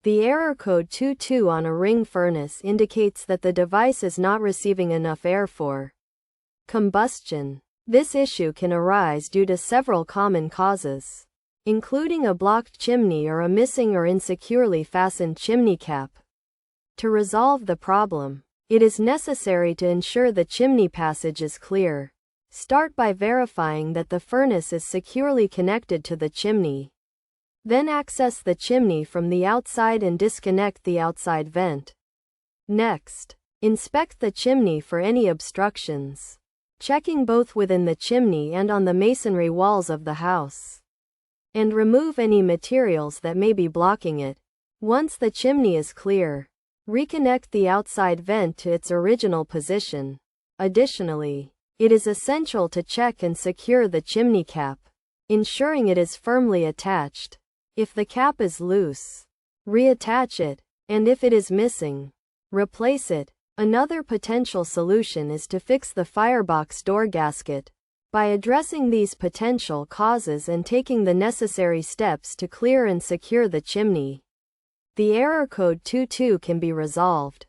The error code 22 on a ring furnace indicates that the device is not receiving enough air for combustion. This issue can arise due to several common causes, including a blocked chimney or a missing or insecurely fastened chimney cap. To resolve the problem, it is necessary to ensure the chimney passage is clear. Start by verifying that the furnace is securely connected to the chimney. Then access the chimney from the outside and disconnect the outside vent. Next, inspect the chimney for any obstructions, checking both within the chimney and on the masonry walls of the house, and remove any materials that may be blocking it. Once the chimney is clear, reconnect the outside vent to its original position. Additionally, it is essential to check and secure the chimney cap, ensuring it is firmly attached. If the cap is loose, reattach it, and if it is missing, replace it. Another potential solution is to fix the firebox door gasket. By addressing these potential causes and taking the necessary steps to clear and secure the chimney, the error code 22 can be resolved.